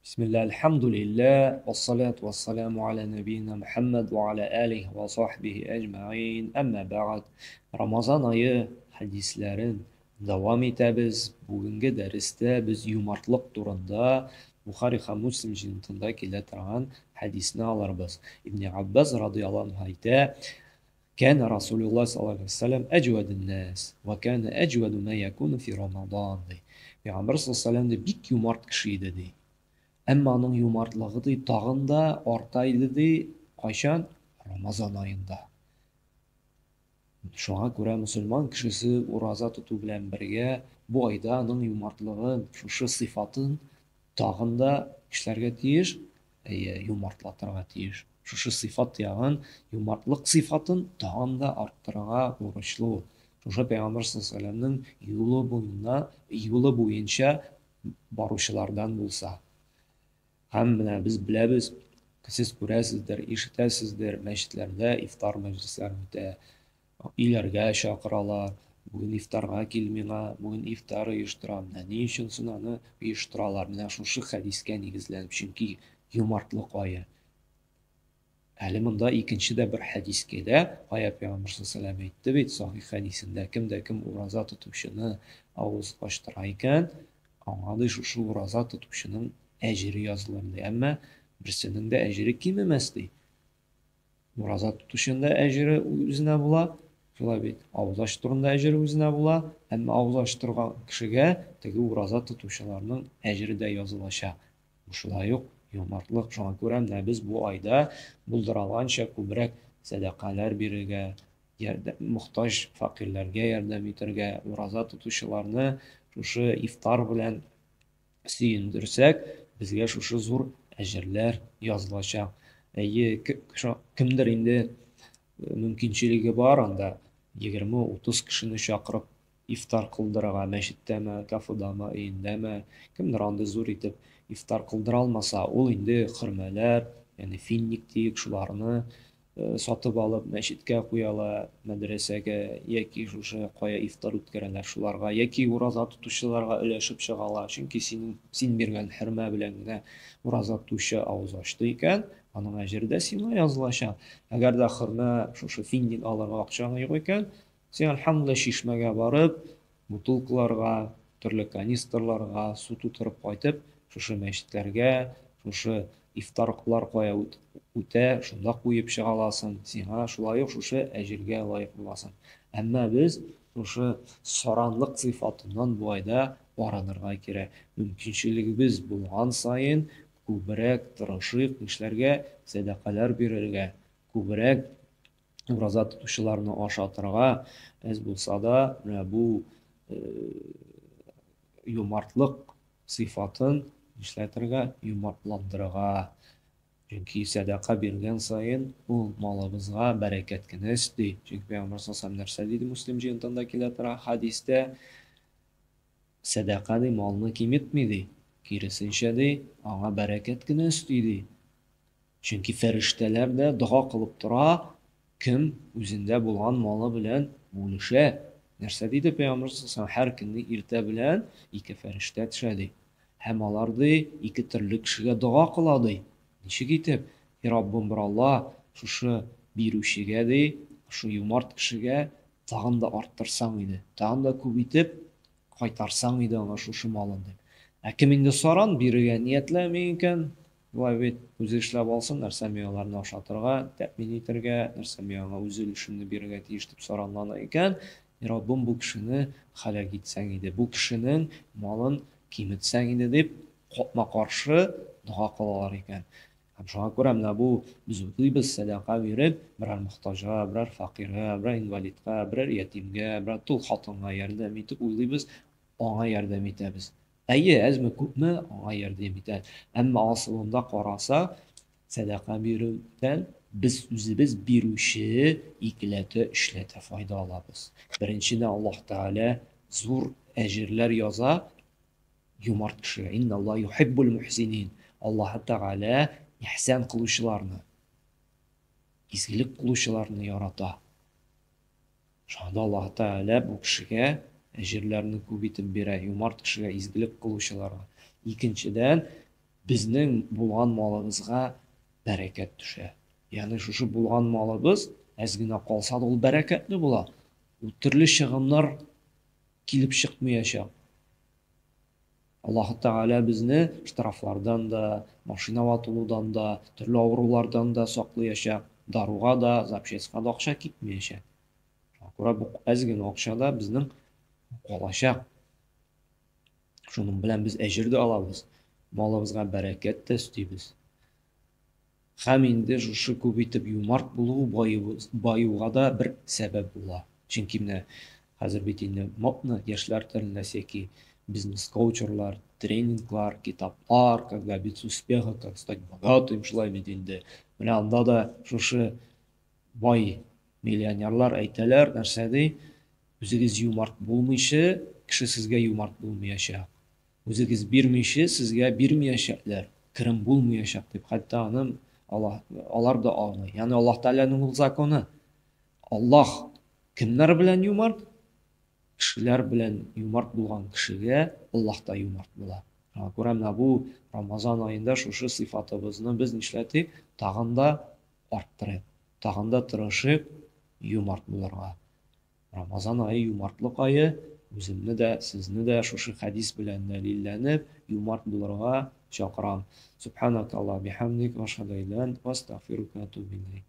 Bismillah, elhamdülillah, ve salatu ve selamu ala nebiyyina Muhammed ve ala alihi ve sahbihi ecma'in. Amma ba'd. Ramazan ayı hadislerin devam etimiz. Bugünkü derste biz yumartlık turunda Bukhari ve Müslim jiltinde keletiren hadisini alırız. İbn Abbas radıyallahu anh ayta: كان رسول الله صلى الله عليه وسلم أجود الناس وكان أجود ما يكون في رمضان. Peygamber sallallahu aleyhi ve sellem de bik yumart kişiydi. Әмма аның юмартлыгы ди тагын да артайды ди кайчан? Рамазан аенда. Шуңа күрә мөселман кешесе ураза тоту белән бергә бу айда аның юмартлыгын, шушы сыйфатын тагын да эшләргә тиеш, юмартлатырга тиеш. Шушы сыйфат ягын, юмартлык сыйфатын тагын да арттырырга бурычлы. Шушы Пәйгамбер саллаллаһу алейһи ва сәлләмнең юлы буенча баручылардан булса. Һәм менә без беләбез, сез күрәсездер, ишетәсездер, мәчетләрдә ифтар мәҗлесләре үтә, өйләргә чакыралар, бүген ифтарга кил миңа, бүген ифтар оештырам. Менә ни өчен соң аны оештыралар? Менә шушы хәдискә нигезләнеп, чөнки юмартлык ае. Әле монда икенче дә бер хәдис килә, кая Пәйгамбер саллаллаһу алейһи ва сәлләм әйтте бит, сахих хәдисендә, кем ураза тотучыны авыз ачтыра икән, аңа да шушы ураза тотучының әҗере язылыр ди. Әмма берсенең дә әҗере кимемәс ди. Ураза тотучының да әҗере үзенә була, шулай бит. Авыз ачтыруда әҗере үзенә була, әмма авыз ачтырган кешегә теге ураза тотучыларның әҗере дә язылачак. Шулай ук юмартлык. Шуңа күрә менә без бу айда булдыралганча күбрәк садакалар бирергә, мохтаҗ факирләргә ярдәм итәргә, ураза тотучыларны шушы ифтар белән сөендерсәк, безгә шушы зур әҗерләр язылачак. Кемдер инде мөмкинчелеге бар анда 20-30 кешене чакырып ифтар кылдырырга, мәчеттәме, кафедамы, өендәме, кемдер анда зур итеп ифтар кылдыра алмаса, ул инде хөрмәләр, ягъни финник тиек шуларны сатып алып мәчеткә куялар, мәдрәсәгә яки шушы кая ифтар үткәрәләр шуларга, яки ураза тотучыларга өләшеп чыгалар. Чөнки син биргән хөрмә белән генә ураза тотучы авыз ачты икән, аның әҗере дә сиңа язылачак. Әгәр дә хөрмә шушы финник алырга акчаң юк икән, син әлхәмдүлилләh чишмәгә барып, бутылкаларга, төрле канистрларга су тутырып кайтып, шушы мәчетләргә, шушы ифтарлар кая үтә, шунда куеп чыгаласың, сиңа шулай ук шушы әҗергә лаек буласың. Әмма без шушы саранлык сыйфатыннан бу айда арынырга кирәк. Мөмкинчелегебез булган саен күбрәк тырышып эшләргә, садакалар бирергә, күбрәк ураза тотучыларны ашатырга, әз булса да бу юмартлык сыйфатын эшләтергә, юмартландырырга. Чөнки садака биргән саен ул малыбызга бәрәкәт кенә өсти. Чөнки Пәйгамбер саллаллаһу алейһи ва сәлләм нәрсә диде Муслим җыентында килә тора хәдистә? Садака ди малны киметми ди. Киресенчә ди, аңа бәрәкәт кенә өсти ди. Чөнки фәрештәләр дә дуа кылып тора, кем үзендә булган малы белән бүлешә. Нәрсә диде Пәйгамбер саллаллаһу алейһи ва сәлләм? Һәр көнне иртә белән 2 фәрештә төшә ди. Һәм алар ди 2 төрле кешегә дуа кыла ди. Ничек итеп? Раббым бер Алла, шушы бирүчегә ди, шу юмарт кешегә тагын да арттырсаң иде. Тагын да күп итеп кайтарсаң иде аңа шушы малын дип. Кем инде саран бирергә ниятләми икән, булай бит үзе эшләп алсын, нәрсә ми аларны ашатырга, тәэмин итәргә, нәрсә ми аңа үзе өлешен бирергә тиеш дип саранлана икән, Раббым бу кешене һәлак итсәң иде, бу кешенең малын киметсәң иде дип капма-каршы дуа кылалар икән. Һәм шуңа күрә менә бу без уйлыйбыз, садака биреп, берәр мохтаҗга, берәр факирга, берәр инвалидка, берәр ятимгә, берәр тол хатынга ярдәм итеп уйлыйбыз, аңа ярдәм итәбез. Әйе, әзме күпме аңа ярдәм итәбез. Әмма асылында караса, садака бирүдән biz үзебез бирүче икеләтә эшләтә файда алабыз. Беренчедән Аллаһ Тәгалә зур әҗерләр яза юмарт кешегә. Инналлаһ юхиббул мухсинин. Аллаһ Тәгалә ихсан кылучыларны, изгелек кылучыларны ярата. Шунда Аллаһ Тәгалә бу кешегә әҗерләрне күп итеп бирә, юмарт кешегә, изгелек кылучыларга. Икенчедән, безнең булган малыбызга бәрәкәт төшә. Ягъни шушы булган малыбыз әз генә калса да ул бәрәкәтле була. Ул төрле чыгымнар килеп чыкмаячак. Аллаһ Тәгалә безне штрафлардан да, машина ватылудан да, төрле авырулардан да саклаячак. Даруга да, запчастька да акча китмәячәк. Шуңа күрә бу әз генә акчада безнең калачак. Шуның белән без әҗер дә алабыз. Малыбызга бәрәкәт тә өстибез. Һәм инде шушы күп итеп юмарт булу баюга да бер сәбәп була. Чөнки менә хәзер бит инде модны яшьләр телендә яки бизнес-коучерлар, тренинглар, китаплар, как добиться успеха, как стать богатым, шулай бит инде. Менә анда да шушы бай миллионерлар әйтәләр, нәрсә ди? Үзегез юмарт булмыйча, кеше сезгә юмарт булмаячак. Үзегез бирмичә, сезгә бирмәячәкләр. Кирем булмаячак дип, хәтта аны алар да аңлый. Ягъни Аллаһ Тәгаләнең ул законы. Аллаһ кемнәр белән юмарт? Кешеләр белән юмарт булган кешегә Аллаһ та юмарт була. Шуңа күрә менә бу Рамазан аенда шушы сыйфатыбызны без нишләтик? Тагын да арттырыйк. Тагын да тырышып юмарт булырга. Рамазан айы юмартлык айы. Үземне дә, сезне дә шушы хәдис белән дәлилләнеп, юмарт булырга чакырам. Субханакалла бихамдик ва ашһаду ан ла илаха илля анта ва астагфирука ва атубу илейк.